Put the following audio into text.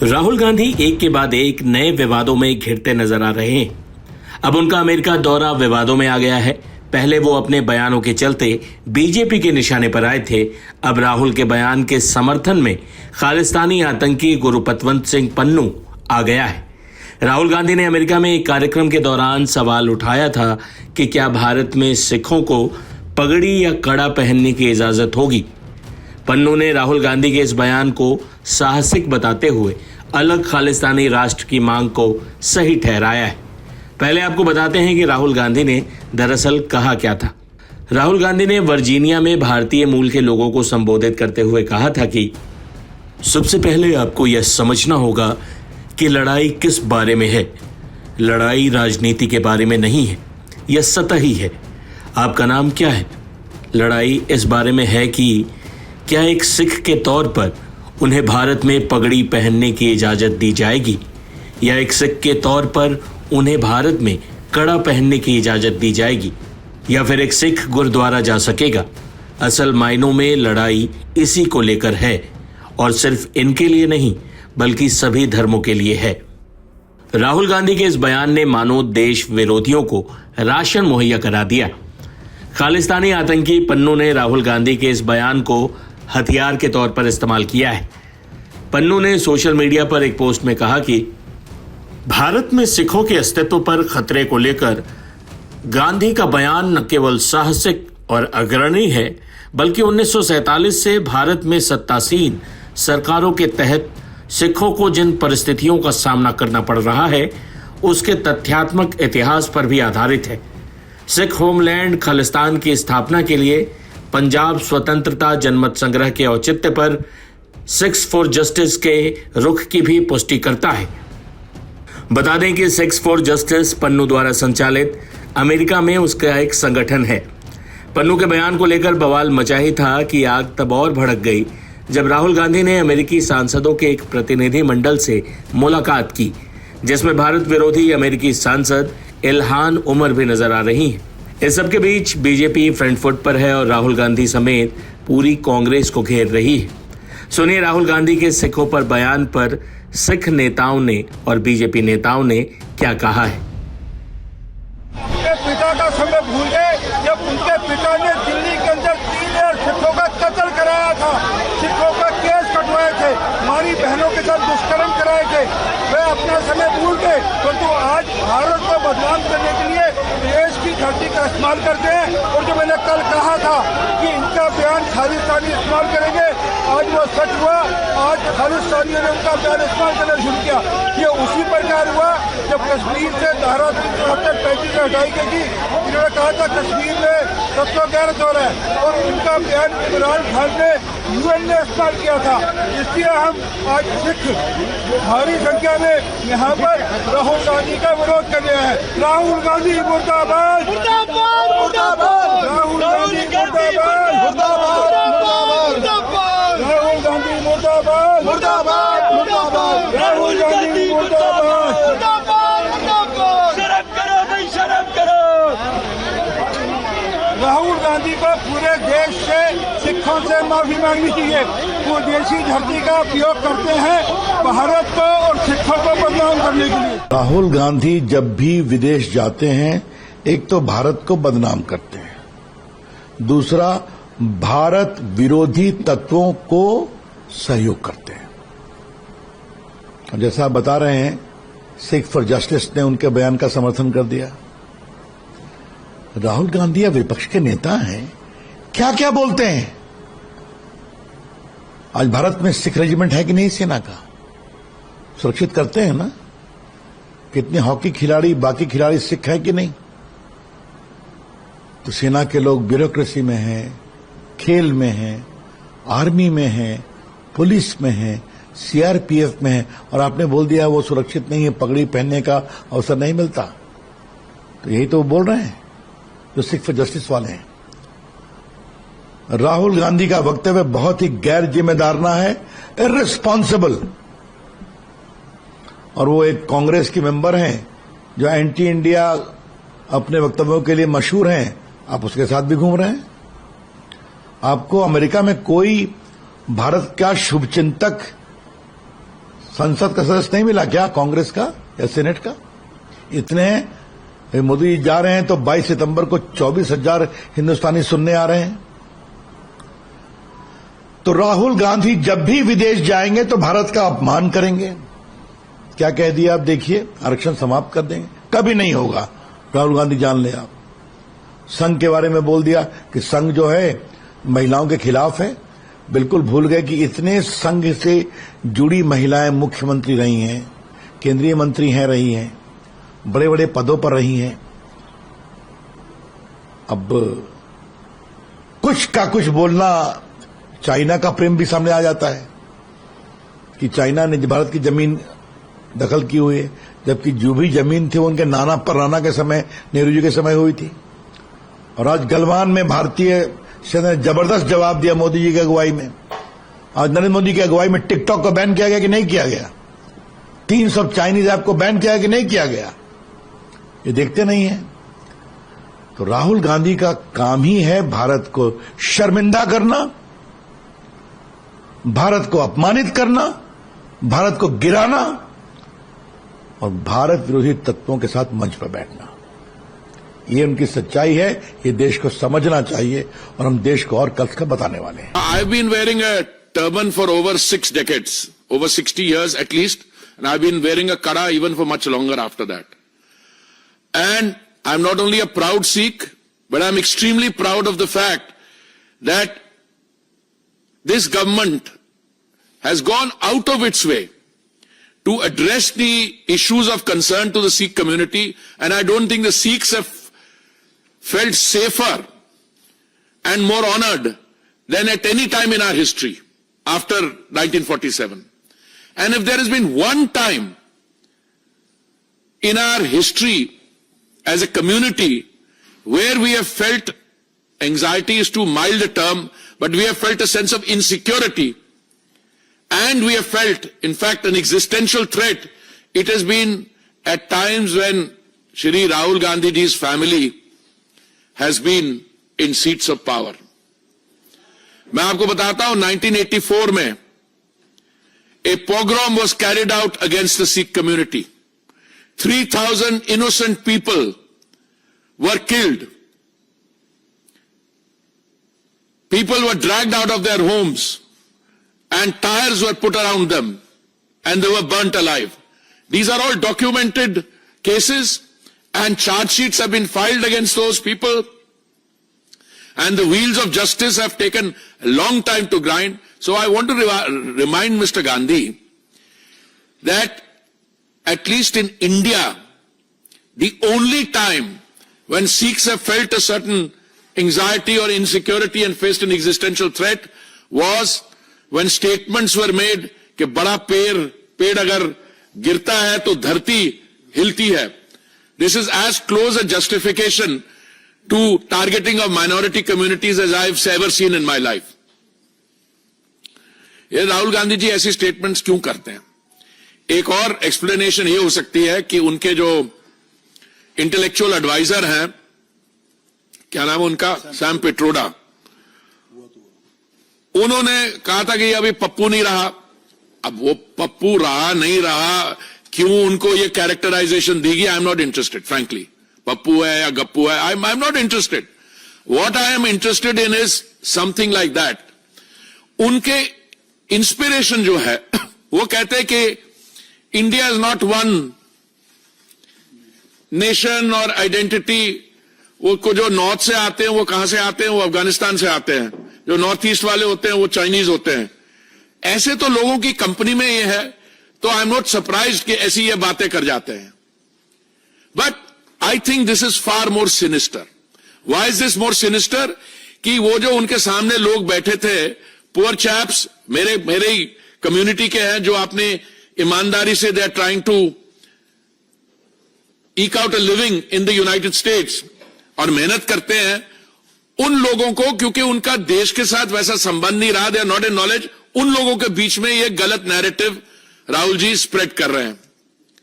राहुल गांधी एक के बाद एक नए विवादों में घिरते नजर आ रहे हैं। अब उनका अमेरिका दौरा विवादों में आ गया है। पहले वो अपने बयानों के चलते बीजेपी के निशाने पर आए थे। अब राहुल के बयान के समर्थन में खालिस्तानी आतंकी गुरुपतवंत सिंह पन्नू आ गया है। राहुल गांधी ने अमेरिका में एक कार्यक्रम के दौरान सवाल उठाया था कि क्या भारत में सिखों को पगड़ी या कड़ा पहनने की इजाजत होगी। पन्नू ने राहुल गांधी के इस बयान को साहसिक बताते हुए अलग खालिस्तानी राष्ट्र की मांग को सही ठहराया है। पहले आपको बताते हैं कि राहुल गांधी ने दरअसल कहा क्या था। राहुल गांधी ने वर्जीनिया में भारतीय मूल के लोगों को संबोधित करते हुए कहा था कि सबसे पहले आपको यह समझना होगा कि लड़ाई किस बारे में है। लड़ाई राजनीति के बारे में नहीं है, यह सतही है। आपका नाम क्या है? लड़ाई इस बारे में है कि क्या एक सिख के तौर पर उन्हें भारत में पगड़ी पहनने की इजाजत दी जाएगी या एक सिख के तौर पर उन्हें भारत में कड़ा पहनने की इजाजत दी जाएगी या फिर एक सिख गुरुद्वारा जा सकेगा। असल मायनों में लड़ाई इसी को लेकर है और सिर्फ इनके लिए नहीं बल्कि सभी धर्मों के लिए है। राहुल गांधी के इस बयान ने मानो देश विरोधियों को राशन मुहैया करा दिया। खालिस्तानी आतंकी पन्नू ने राहुल गांधी के इस बयान को हथियार के तौर पर इस्तेमाल किया है। पन्नू ने सोशल मीडिया पर एक पोस्ट में कहा कि भारत में सिखों के अस्तित्व पर खतरे को लेकर गांधी का बयान न केवल साहसिक और अग्रणी है बल्कि 1947 से भारत में सत्तासीन सरकारों के तहत सिखों को जिन परिस्थितियों का सामना करना पड़ रहा है उसके तथ्यात्मक इतिहास पर भी आधारित है। सिख होमलैंड खालिस्तान की स्थापना के लिए पंजाब स्वतंत्रता जनमत संग्रह के औचित्य पर सिक्स फॉर जस्टिस के रुख की भी पुष्टि करता है। बता दें कि सिक्स फॉर जस्टिस पन्नू द्वारा संचालित अमेरिका में उसका एक संगठन है। पन्नू के बयान को लेकर बवाल मचा ही था कि आग तब और भड़क गई जब राहुल गांधी ने अमेरिकी सांसदों के एक प्रतिनिधि मंडल से मुलाकात की जिसमें भारत विरोधी अमेरिकी सांसद इल्हान उमर भी नजर आ रही हैं। इस सबके बीच बीजेपी फ्रंट फुट पर है और राहुल गांधी समेत पूरी कांग्रेस को घेर रही है। सुनिए राहुल गांधी के सिखों पर बयान पर सिख नेताओं ने और बीजेपी नेताओं ने क्या कहा है। उनके पिता का समय भूल गए जब उनके पिता ने दिल्ली के अंदर 3000 सिखों का कत्ल कराया था, सिखों का केस कटवाए थे, हमारी बहनों के साथ दुष्कर्म कराए थे। वे अपना समय भूल गए परंतु आज भारत को बदनाम करने के लिए देश की धरती का इस्तेमाल करते हैं। और जो मैंने कल कहा था कि इनका बयान खालिस्तानी इस्तेमाल करेंगे, आज वो सच हुआ। आज खालिस्तानियों ने उनका बयान इस्तेमाल करना शुरू किया। ये उसी प्रकार हुआ जब कश्मीर से धारा 335 हटाई गई। इन्होंने कहा था कश्मीर में सत्याग्रह हो रहा है और उनका बयान इमरान खान ने यूएन ने इस्तेमाल किया था। इसलिए हम आज सिख भारी संख्या में यहाँ पर राहुल गांधी का विरोध कर रहे हैं। राहुल गांधी मुर्दाबाद, मुर्दाबाद, मुर्दाबाद। राहुल गांधी मुर्दाबाद, मुर्दाबाद, मुर्दाबाद। राहुल गांधी मुर्दाबाद, मुर्दाबाद, मुर्दाबाद। राहुल गांधी मुर्दाबाद, मुर्दाबाद, मुर्दाबाद। शर्म करो, नहीं शर्म करो। राहुल गांधी को पूरे देश से सिखों से माफी मांगनी चाहिए। वो देशी धरती का उपयोग करते हैं भारत को और सिखों को बदनाम करने के लिए। राहुल गांधी जब भी विदेश जाते हैं एक तो भारत को बदनाम करते हैं, दूसरा भारत विरोधी तत्वों को सहयोग करते हैं। और जैसा आप बता रहे हैं सिख फॉर जस्टिस ने उनके बयान का समर्थन कर दिया। राहुल गांधी या विपक्ष के नेता हैं, क्या क्या बोलते हैं। आज भारत में सिख रेजिमेंट है कि नहीं? सेना का सुरक्षित करते हैं ना? कितने हॉकी खिलाड़ी बाकी खिलाड़ी सिख है कि नहीं? तो सेना के लोग ब्यूरोक्रेसी में हैं, खेल में हैं, आर्मी में हैं, पुलिस में हैं, सीआरपीएफ में हैं और आपने बोल दिया वो सुरक्षित नहीं है, पगड़ी पहनने का अवसर नहीं मिलता। तो यही तो वो बोल रहे हैं जो सिख फॉर जस्टिस वाले हैं। राहुल गांधी का वक्तव्य बहुत ही गैर जिम्मेदाराना है, इर्रिस्पॉन्सिबल। और वो एक कांग्रेस की मेंबर हैं जो एंटी इंडिया अपने वक्तव्यों के लिए मशहूर हैं। आप उसके साथ भी घूम रहे हैं। आपको अमेरिका में कोई भारत का शुभचिंतक संसद का सदस्य नहीं मिला क्या कांग्रेस का या सेनेट का? इतने मोदी जी जा रहे हैं तो 22 सितंबर को 24,000 हिंदुस्तानी सुनने आ रहे हैं। तो राहुल गांधी जब भी विदेश जाएंगे तो भारत का अपमान करेंगे। क्या कह दिया आप देखिए, आरक्षण समाप्त कर देंगे। कभी नहीं होगा, राहुल गांधी जान ले आप। संघ के बारे में बोल दिया कि संघ जो है महिलाओं के खिलाफ है। बिल्कुल भूल गए कि इतने संघ से जुड़ी महिलाएं मुख्यमंत्री रही हैं, केंद्रीय मंत्री हैं रही हैं, बड़े बड़े पदों पर रही हैं। अब कुछ का कुछ बोलना, चाइना का प्रेम भी सामने आ जाता है कि चाइना ने भारत की जमीन दखल की हुई है, जबकि जो भी जमीन थी वो उनके नाना परनाना के समय, नेहरू जी के समय हुई थी। और आज गलवान में भारतीय सेना ने जबरदस्त जवाब दिया मोदी जी की अगुवाई में। आज नरेंद्र मोदी की अगुवाई में टिकटॉक को बैन किया गया कि नहीं किया गया? 300 चाइनीज ऐप को बैन किया कि नहीं किया गया? ये देखते नहीं है। तो राहुल गांधी का काम ही है भारत को शर्मिंदा करना, भारत को अपमानित करना, भारत को गिराना और भारत विरोधी तत्वों के साथ मंच पर बैठना। ये उनकी सच्चाई है, ये देश को समझना चाहिए और हम देश को और कल का बताने वाले हैं। I've been wearing a turban for over 6 decades, over 60 years at least, and I've been wearing a kara even for much longer after that. And I'm not only a proud Sikh, but I'm extremely proud of the fact that this government has gone out of its way to address the issues of concern to the Sikh community, and I don't think the Sikhs have felt safer and more honored than at any time in our history after 1947. And if there has been one time in our history as a community where we have felt, anxiety is too mild a term, but we have felt a sense of insecurity and we have felt, in fact, an existential threat, it has been at times when Shri Rahul Gandhi ji's family has been in seats of power. मैं आपको बताता हूं 1984 में a pogrom was carried out against the Sikh community. 3,000 innocent people were killed. People were dragged out of their homes and tires were put around them and they were burnt alive. These are all documented cases and charge sheets have been filed against those people and the wheels of justice have taken a long time to grind. So I want to remind Mr. Gandhi that at least in India, the only time when Sikhs have felt a certain anxiety or insecurity and faced an existential threat was when statements were made कि बड़ा पेड़ अगर गिरता है तो धरती हिलती है. This is as close a justification to targeting of minority communities as I've ever seen in my life. ये राहुल गांधी जी ऐसी स्टेटमेंट्स क्यों करते हैं? एक और एक्सप्लेनेशन ये हो सकती है कि उनके जो इंटेलेक्चुअल एडवाइजर हैं, क्या नाम है उनका, सैम पिट्रोडा, उन्होंने कहा था कि अभी पप्पू नहीं रहा. अब वो पप्पू रहा नहीं रहा, क्यों उनको ये कैरेक्टराइजेशन देगी, I am not interested frankly. Pappu है या गप्पू है, I am not interested. What I am interested in is something like that. उनके इंस्पिरेशन जो है वो कहते हैं कि India is not one nation और आइडेंटिटी. वो को जो नॉर्थ से आते हैं वो कहां से आते हैं, वो अफगानिस्तान से आते हैं. जो नॉर्थ ईस्ट वाले होते हैं वो चाइनीज होते हैं. ऐसे तो लोगों की कंपनी में ये है, तो आई एम नॉट सरप्राइज्ड कि ऐसी ये बातें कर जाते हैं. But I think this is far more sinister. Why is this more sinister? कि वो जो उनके सामने लोग बैठे थे, पुअर चैप्स, मेरे ही कम्युनिटी के हैं, जो आपने ईमानदारी से they are trying to eke out a living in the United States और मेहनत करते हैं, उन लोगों को, क्योंकि उनका देश के साथ वैसा संबंध नहीं रहा, they are not in knowledge, उन लोगों के बीच में ये गलत नैरेटिव राहुल जी स्प्रेड कर रहे हैं.